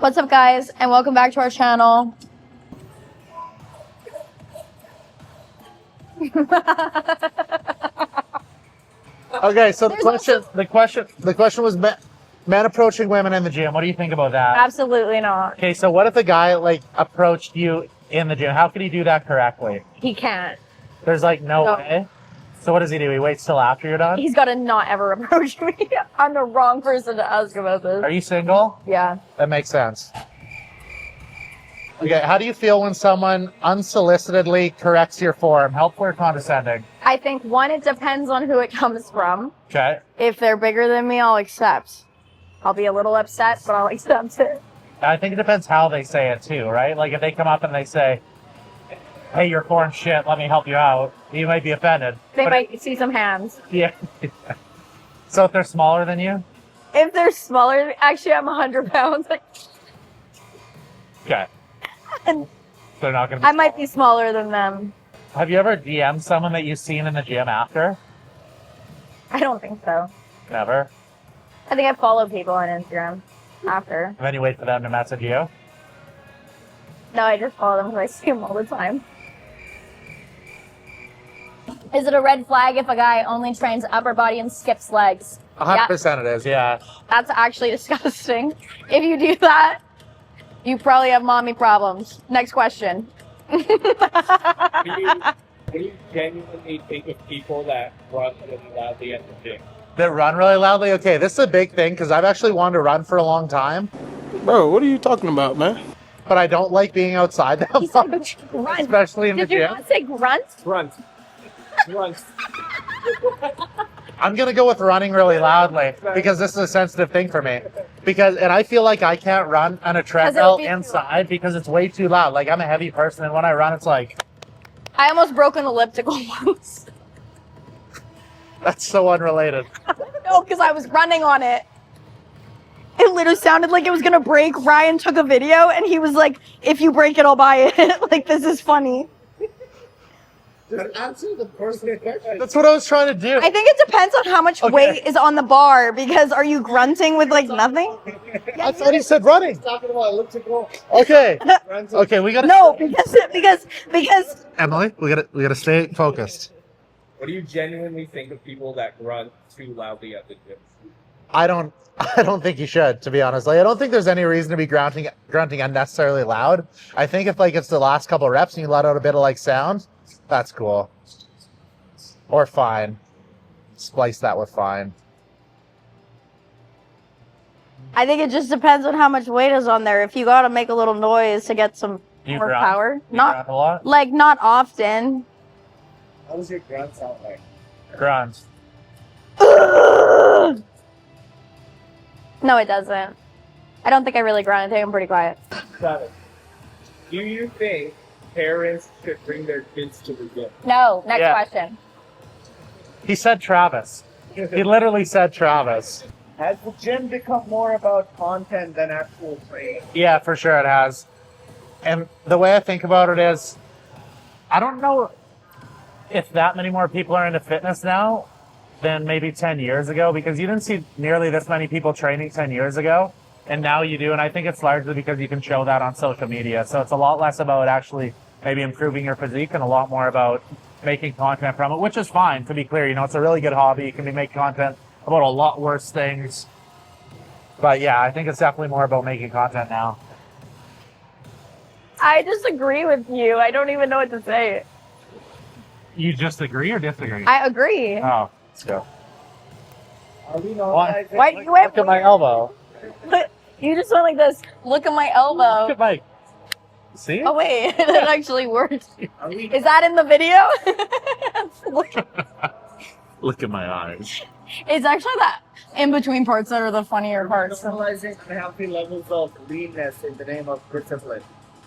What's up, guys, and welcome back to our channel. Okay, so the question was men approaching women in the gym. What do you think about that? Absolutely not. Okay, so what if a guy like approached you in the gym? How could he do that correctly? He can't. There's like no way. So what does he do? He waits till after you're done? He's got to not ever approach me. I'm the wrong person to ask about this. Are you single? Yeah. That makes sense. Okay, how do you feel when someone unsolicitedly corrects your form? Helpful or condescending? I think, one, it depends on who it comes from. Okay. If they're bigger than me, I'll accept. I'll be a little upset, but I'll accept it. I think it depends how they say it too, right? Like if they come up and they say, hey, your form's shit, let me help you out, you might be offended. They might see some hands. Yeah. So if they're smaller than you? If they're smaller, actually I'm 100 pounds. Okay. And they're not gonna be I might be smaller than them. Have you ever DM'd someone that you've seen in the gym after? I don't think so. Never? I think I follow people on Instagram after. And then you wait for them to message you? No, I just follow them because I see them all the time. Is it a red flag if a guy only trains upper body and skips legs? 100% it is, yeah. That's actually disgusting. If you do that, you probably have mommy problems. Next question. Do you genuinely think of people that run really loudly at the gym? That run really loudly? Okay, this is a big thing because I've actually wanted to run for a long time. Bro, what are you talking about, man? But I don't like being outside that much. Grunt. Especially in the Did you gym. not say grunt? Runs. Runs. I'm gonna go with running really loudly because this is a sensitive thing for me. And I feel like I can't run on a treadmill inside because it's way too loud. Like I'm a heavy person, and when I run, it's like I almost broke an elliptical once. that's so unrelated. No, because I was running on it. It literally sounded like it was gonna break. Ryan took a video and he was like, if you break it, I'll buy it. Like, this is funny. Just answer the personal question. That's what I was trying to do. I think it depends on how much weight is on the bar, because are you grunting with like nothing? I thought he said running. Talking about elliptical. Okay. Okay, we gotta. No, because Emily, we gotta stay focused. What do you genuinely think of people that run too loudly at the gym? I don't think you should, to be honest. Like, I don't think there's any reason to be grunting unnecessarily loud. I think if like it's the last couple reps and you let out a bit of like sound, that's cool. Or fine. Splice that with fine. I think it just depends on how much weight is on there. If you gotta make a little noise to get some more power, Grunt a lot? not often. How does your grunt sound like? Grunts. No, it doesn't. I don't think I really grunt. I think I'm pretty quiet. Got it. Do you think parents should bring their kids to the gym? No. Next Yeah. question. He said Travis. He literally said Travis. Has the gym become more about content than actual training? Yeah, for sure it has. And the way I think about it is, I don't know if that many more people are into fitness now than maybe 10 years ago, because you didn't see nearly this many people training 10 years ago, and now you do. And I think it's largely because you can show that on social media. So it's a lot less about actually maybe improving your physique and a lot more about making content from it, which is fine, to be clear. You know, it's a really good hobby. You can be making content about a lot worse things. But yeah, I think it's definitely more about making content now. I disagree with you. I don't even know what to say. You just agree or disagree? I agree. Oh, let's go. Are we Why? normalizing? Why you went? Look at my elbow. You just went like this. Look at my Look elbow. at my... See? Oh wait, that actually worked. Are we Is that in the video? Look at my eyes. It's actually that in between parts that are the funnier parts. normalizing unhealthy levels of leanness in the name of discipline?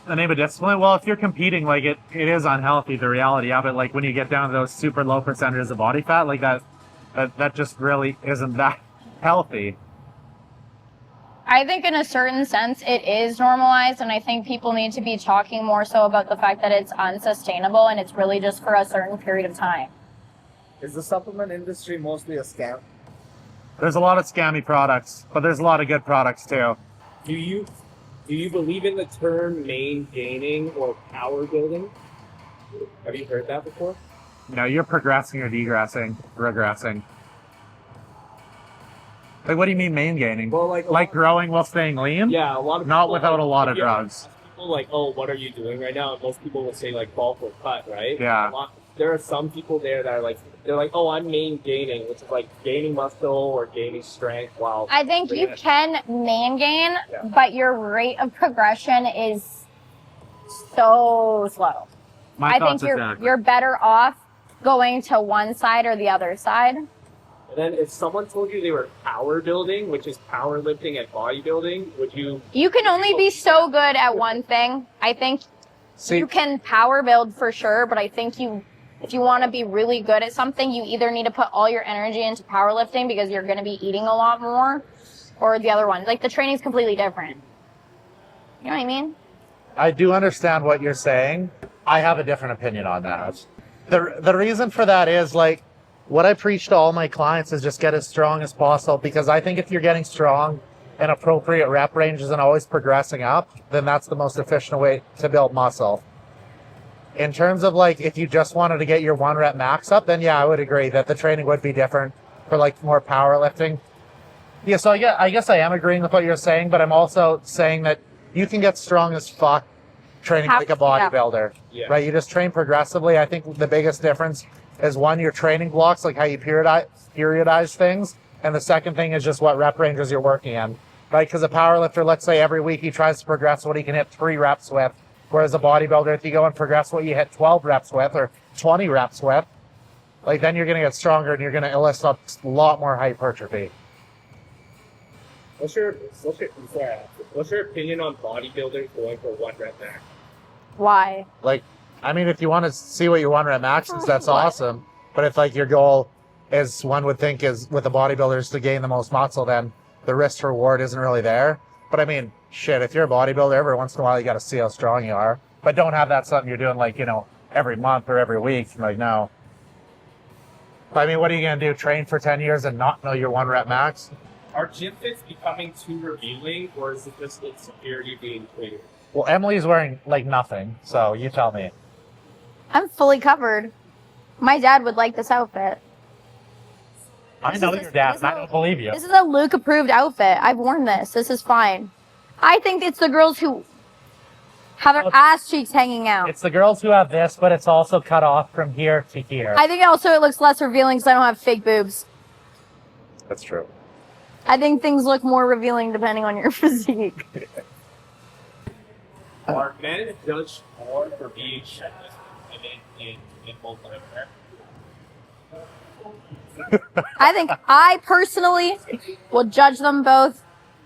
The name of discipline? Well, if you're competing, like it is unhealthy, the reality of it. Like when you get down to those super low percentages of body fat, like that just really isn't that healthy. I think in a certain sense it is normalized, and I think people need to be talking more so about the fact that it's unsustainable and it's really just for a certain period of time. Is the supplement industry mostly a scam? There's a lot of scammy products, but there's a lot of good products too. Do you Do you believe in the term main gaining or power building? Have you heard that before? No, you're progressing or degressing, regressing. Like, what do you mean main gaining? Well, like growing while staying lean? Yeah, a lot of Not people, without a lot of if you ever drugs. ask people like, oh, what are you doing right now? And most people will say like bulk or cut, right? Yeah. There are some people there that are like, they're like, oh, I'm main gaining, which is like gaining muscle or gaining strength while. I think you can main gain, Yeah. but your rate of progression is so slow. My I thoughts think exactly. you're better off going to one side or the other side. And then if someone told you they were power building, which is powerlifting and bodybuilding, would you? You can only be so good at one thing. I think See, you can power build for sure, but I think if you want to be really good at something, you either need to put all your energy into powerlifting because you're going to be eating a lot more, or the other one. Like the training's completely different. You know what I mean? I do understand what you're saying. I have a different opinion on that. The reason for that is like what I preach to all my clients is just get as strong as possible, because I think if you're getting strong in appropriate rep ranges and always progressing up, then that's the most efficient way to build muscle. In terms of like if you just wanted to get your 1 rep max up, then yeah, I would agree that the training would be different for like more powerlifting. Yeah, so I guess I am agreeing with what you're saying, but I'm also saying that you can get strong as fuck training like a bodybuilder, Yeah. right? You just train progressively. I think the biggest difference is one, your training blocks, like how you periodize things, and the second thing is just what rep ranges you're working in, right? Because a powerlifter, let's say every week he tries to progress what he can hit 3 reps with, whereas a bodybuilder, if you go and progress what you hit 12 reps with or 20 reps with, like then you're going to get stronger and you're going to elicit a lot more hypertrophy. What's your opinion on bodybuilders going for 1 rep max? Why? Like, I mean, if you want to see what your 1 rep max is, that's awesome. But if like your goal is, one would think, is with the bodybuilders to gain the most muscle, then the risk to reward isn't really there. But I mean, shit, if you're a bodybuilder, every once in a while you got to see how strong you are. But don't have that something you're doing like, you know, every month or every week. Like, no. But I mean, what are you going to do? Train for 10 years and not know your 1 rep max? Are gym fits becoming too revealing, or is it just insecurity being clear? Well, Emily's wearing like nothing, so you tell me. I'm fully covered. My dad would like this outfit. I know your dad, and I don't believe you. This is a Luke approved outfit. I've worn this. This is fine. I think it's the girls who have their ass cheeks hanging out. It's the girls who have this, but it's also cut off from here to here. I think also it looks less revealing because I don't have fake boobs. That's true. I think things look more revealing depending on your physique. Are men judged more for being shirtless than women in both underwear? I think I personally will judge them both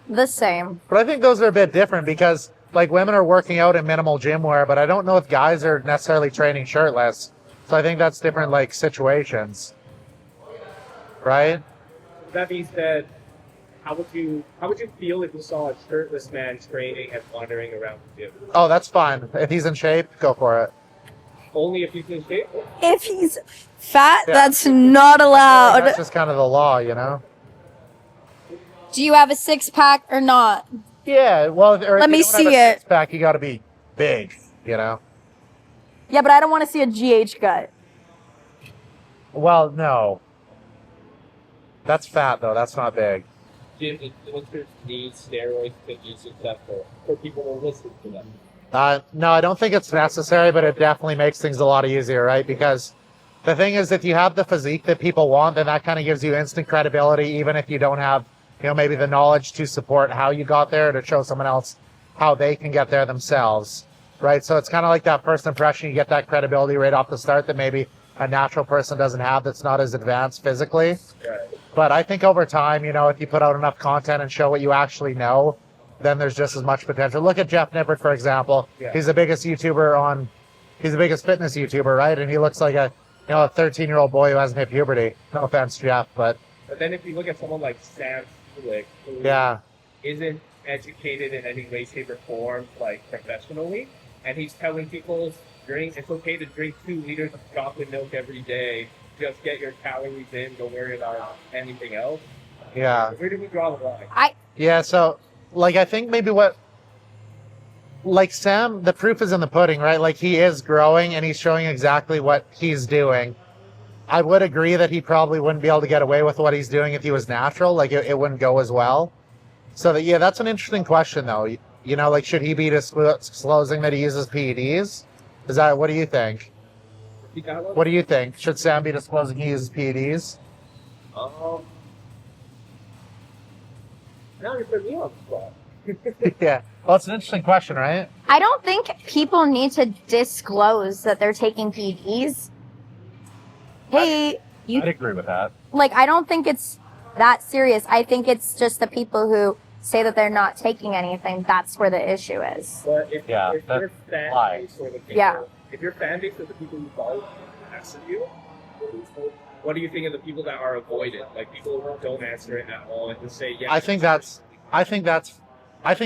the same. But I think those are a bit different because like women are working out in minimal gym wear, but I don't know if guys are necessarily training shirtless. So I think that's different like situations. Right? That being said, how would you feel if you saw a shirtless man training and wandering around the gym? Oh, that's fine. If he's in shape, go for it. Only if he's in shape? If he's fat, Yeah. that's not allowed. That's just kind of the law, you know? Do you have a 6-pack or not? Yeah, well, or Let me see it. Back, you got to be big, you know? Yeah, but I don't want to see a GH gut. Well, no. That's fat, though. That's not big. Gym influencers need steroids to be successful for people to listen to them. No, I don't think it's necessary, but it definitely makes things a lot easier, right? Because the thing is, if you have the physique that people want, then that kind of gives you instant credibility, even if you don't have, you know, maybe the knowledge to support how you got there, to show someone else how they can get there themselves, right? So it's kind of like that first impression. You get that credibility right off the start that maybe a natural person doesn't have, that's not as advanced physically. Right. But I think over time, you know, if you put out enough content and show what you actually know, then there's just as much potential. Look at Jeff Nippert, for example. Yeah. He's the biggest fitness YouTuber, right? And he looks like a 13-year-old boy who hasn't hit puberty. No offense, Jeff, but then if you look at someone like Sam Slick, who yeah. isn't educated in any way, shape, or form, like professionally, and he's telling people it's okay to drink 2 liters of chocolate milk every day. Just get your calories in. Don't worry about anything else. Yeah. Where do we draw the line? Yeah, so, like, I think maybe what like Sam, the proof is in the pudding, right? Like he is growing and he's showing exactly what he's doing. I would agree that he probably wouldn't be able to get away with what he's doing if he was natural. Like it wouldn't go as well. So that, yeah, that's an interesting question though. You know, like should he be disclosing that he uses PEDs? Is that, what do you think? What do you think? Should Sam be disclosing he uses PEDs? Now you're putting me on the spot. Yeah. Well, it's an interesting question, right? I don't think people need to disclose that they're taking PEDs. Hey, I'd agree with that. like, I don't think it's that serious. I think it's just the people who say that they're not taking anything. That's where the issue is. But if your that's fan why. base or the people, Yeah. if your fan base or the people who follow answer you, what do you think of the people that are avoided? Like people who don't answer it at all and just say yes. I think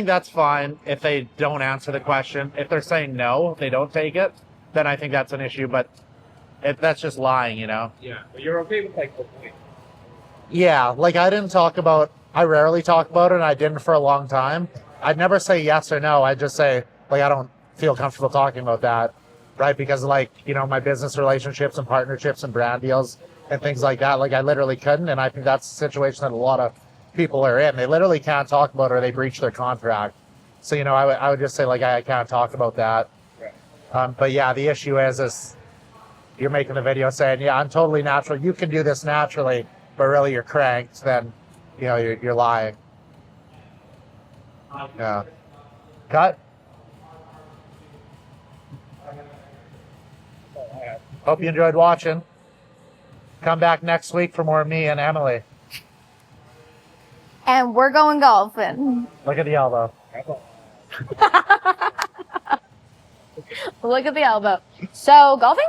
that's fine if they don't answer the question. If they're saying no, if they don't take it, then I think that's an issue. But if that's just lying, you know? Yeah, but you're okay with like the point. Yeah, like I rarely talk about it, and I didn't for a long time. I'd never say yes or no. I'd just say, like, I don't feel comfortable talking about that, right? Because, like, you know, my business relationships and partnerships and brand deals and things like that, like, I literally couldn't, and I think that's the situation that a lot of people are in. They literally can't talk about it or they breach their contract. So, you know, I would just say, like, I can't talk about that. Right. But, yeah, the issue is you're making the video saying, yeah, I'm totally natural. You can do this naturally, but really you're cranked, then, you know, you're lying. Yeah. Cut. Hope you enjoyed watching. Come back next week for more me and Emilie. And we're going golfing. Look at the elbow. Look at the elbow. So, golfing?